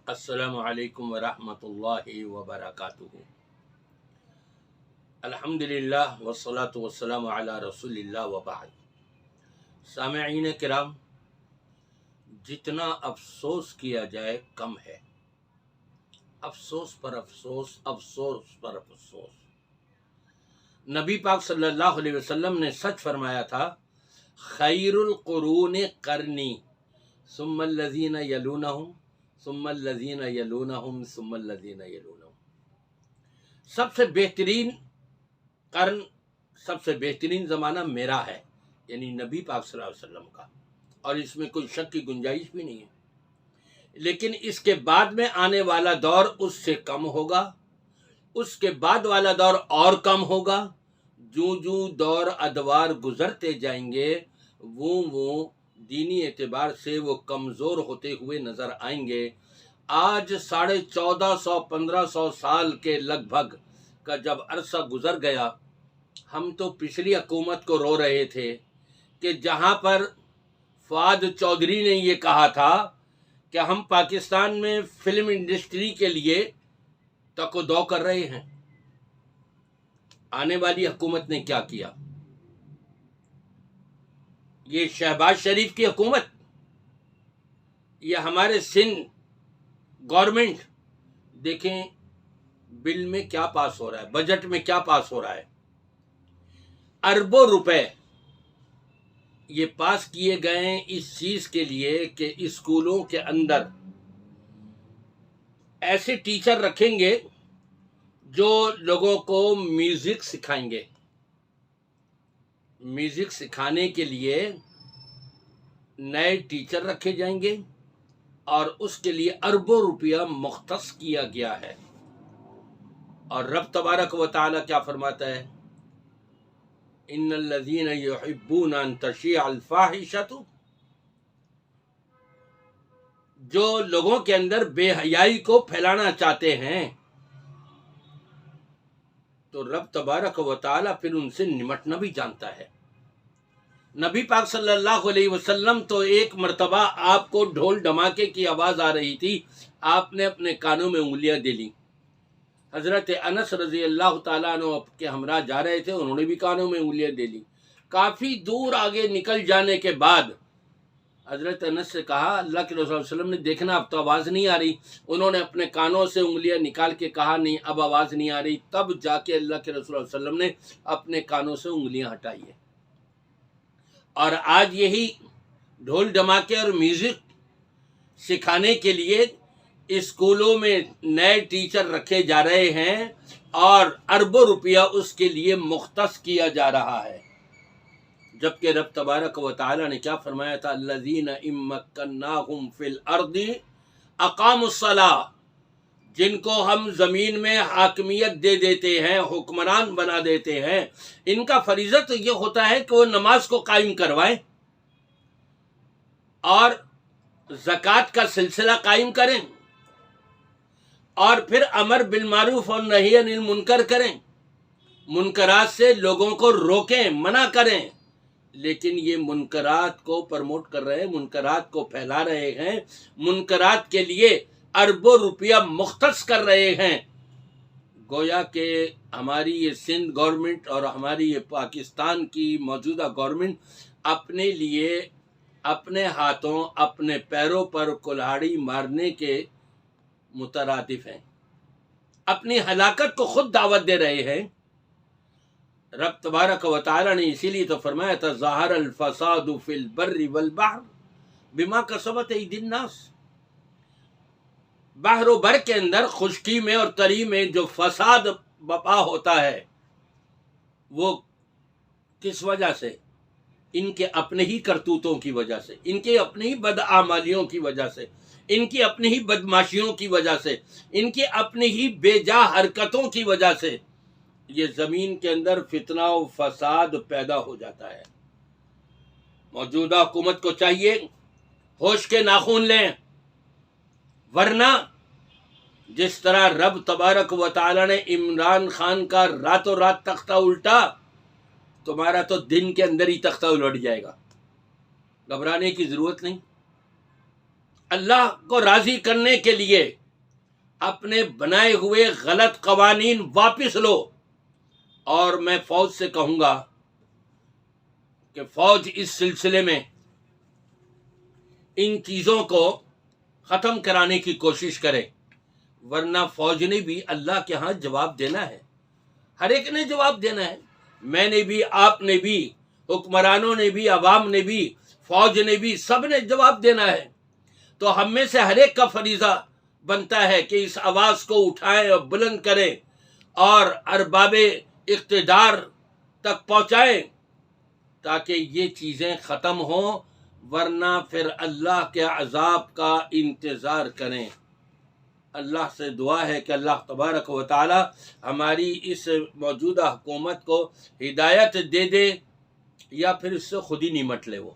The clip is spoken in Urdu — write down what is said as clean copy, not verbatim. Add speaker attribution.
Speaker 1: السلام علیکم ورحمۃ اللہ وبرکاتہ۔ الحمدللہ والصلاة والسلام علی رسول اللہ وبعد۔ سامعین کرام، جتنا افسوس کیا جائے کم ہے، افسوس پر افسوس، افسوس پر افسوس۔ نبی پاک صلی اللہ علیہ وسلم نے سچ فرمایا تھا، خیر القرون قرنی ثم الذین یلونہم ثم الذین یلونہم ثم الذین یلونہم۔ سب سے بہترین قرن، سب سے بہترین زمانہ میرا ہے، یعنی نبی پاک صلی اللہ علیہ وسلم کا، اور اس میں کوئی شک کی گنجائش بھی نہیں ہے۔ لیکن اس کے بعد میں آنے والا دور اس سے کم ہوگا، اس کے بعد والا دور اور کم ہوگا۔ جو دور ادوار گزرتے جائیں گے وہ دینی اعتبار سے وہ کمزور ہوتے ہوئے نظر آئیں گے۔ آج 1450-1500 سال کے لگ بھگ کا جب عرصہ گزر گیا، ہم تو پچھلی حکومت کو رو رہے تھے کہ جہاں پر فؤاد چودھری نے یہ کہا تھا کہ ہم پاکستان میں فلم انڈسٹری کے لیے تک و دو کر رہے ہیں، آنے والی حکومت نے کیا کیا؟ یہ شہباز شریف کی حکومت، یہ ہمارے سندھ گورنمنٹ، دیکھیں بل میں کیا پاس ہو رہا ہے، بجٹ میں کیا پاس ہو رہا ہے۔ اربوں روپے یہ پاس کیے گئے ہیں اس چیز کے لیے کہ اسکولوں کے اندر ایسے ٹیچر رکھیں گے جو لوگوں کو میوزک سکھائیں گے۔ میوزک سکھانے کے لیے نئے ٹیچر رکھے جائیں گے اور اس کے لیے اربوں روپیہ مختص کیا گیا ہے۔ اور رب تبارک و تعالی کیا فرماتا ہے؟ ان الذین یحبون ان تشیع الفاحشۃ، جو لوگوں کے اندر بے حیائی کو پھیلانا چاہتے ہیں تو رب تبارک و تعالی پھر ان سے نمٹنا بھی جانتا ہے۔ نبی پاک صلی اللہ علیہ وسلم تو ایک مرتبہ آپ کو ڈھول ڈھماکے کی آواز آ رہی تھی، آپ نے اپنے کانوں میں انگلیاں دے لیں۔ حضرت انس رضی اللہ تعالیٰ عنہ کے ہمراہ جا رہے تھے، انہوں نے بھی کانوں میں انگلیاں دے لیں۔ کافی دور آگے نکل جانے کے بعد حضرت انس سے کہا، اللہ کے رسول صلی اللہ علیہ وسلم نے دیکھنا اب تو آواز نہیں آ رہی۔ انہوں نے اپنے کانوں سے انگلیاں نکال کے کہا، نہیں اب آواز نہیں آ رہی۔ تب جا کے اللہ کے رسول صلی اللہ علیہ وسلم نے اپنے کانوں سے انگلیاں ہٹائی ہیں۔ اور آج یہی ڈھول ڈھماکے اور میوزک سکھانے کے لیے اسکولوں میں نئے ٹیچر رکھے جا رہے ہیں اور اربوں روپیہ اس کے لیے مختص کیا جا رہا ہے، جبکہ رب تبارک و تعالی نے کیا فرمایا تھا؟ الذین ان مکناہم فی الارض اقاموا الصلاۃ، جن کو ہم زمین میں حاکمیت دے دیتے ہیں، حکمران بنا دیتے ہیں، ان کا فریضہ تو یہ ہوتا ہے کہ وہ نماز کو قائم کروائیں اور زکوٰۃ کا سلسلہ قائم کریں اور پھر امر بالمعروف اور نہی عن المنکر کریں، منکرات سے لوگوں کو روکیں، منع کریں۔ لیکن یہ منکرات کو پروموٹ کر رہے ہیں، منکرات کو پھیلا رہے ہیں، منکرات کے لیے اربوں روپیہ مختص کر رہے ہیں۔ گویا کہ ہماری یہ سندھ گورنمنٹ اور ہماری یہ پاکستان کی موجودہ گورنمنٹ اپنے لیے اپنے ہاتھوں اپنے پیروں پر کلہاڑی مارنے کے مترادف ہیں، اپنی ہلاکت کو خود دعوت دے رہے ہیں۔ رب تبارک و تعالی نے اسی لیے تو فرمایا تھا، ظہر الفساد فی البر والبحر بما کسبت ایدی الناس۔ بحر و بر کے اندر خشکی میں اور تری میں جو فساد بپا ہوتا ہے وہ کس وجہ سے؟ ان کے اپنے ہی کرتوتوں کی وجہ سے، ان کے اپنے ہی بدعمالیوں کی وجہ سے، ان کی اپنی ہی بدماشیوں کی وجہ سے، ان کی اپنی ہی بے جا حرکتوں کی وجہ سے یہ زمین کے اندر فتنہ و فساد پیدا ہو جاتا ہے۔ موجودہ حکومت کو چاہیے ہوش کے ناخن لیں، ورنہ جس طرح رب تبارک و تعالی نے عمران خان کا راتوں رات تختہ الٹا، تمہارا تو دن کے اندر ہی تختہ الٹ جائے گا، گھبرانے کی ضرورت نہیں۔ اللہ کو راضی کرنے کے لیے اپنے بنائے ہوئے غلط قوانین واپس لو. اور میں فوج سے کہوں گا کہ فوج اس سلسلے میں ان چیزوں کو ختم کرانے کی کوشش کرے، ورنہ فوج نے بھی اللہ کے ہاں جواب دینا ہے. ہر ایک نے جواب دینا ہے. میں نے بھی، آپ نے بھی، حکمرانوں نے بھی، عوام نے بھی، فوج نے بھی، سب نے جواب دینا ہے. تو ہم میں سے ہر ایک کا فریضہ بنتا ہے کہ اس آواز کو اٹھائیں اور بلند کریں اور ارباب اقتدار تک پہنچائیں تاکہ یہ چیزیں ختم ہوں، ورنہ پھر اللہ کے عذاب کا انتظار کریں. اللہ سے دعا ہے کہ اللہ تبارک و تعالی ہماری اس موجودہ حکومت کو ہدایت دے دے یا پھر اس سے خود ہی نمٹ لے وہ.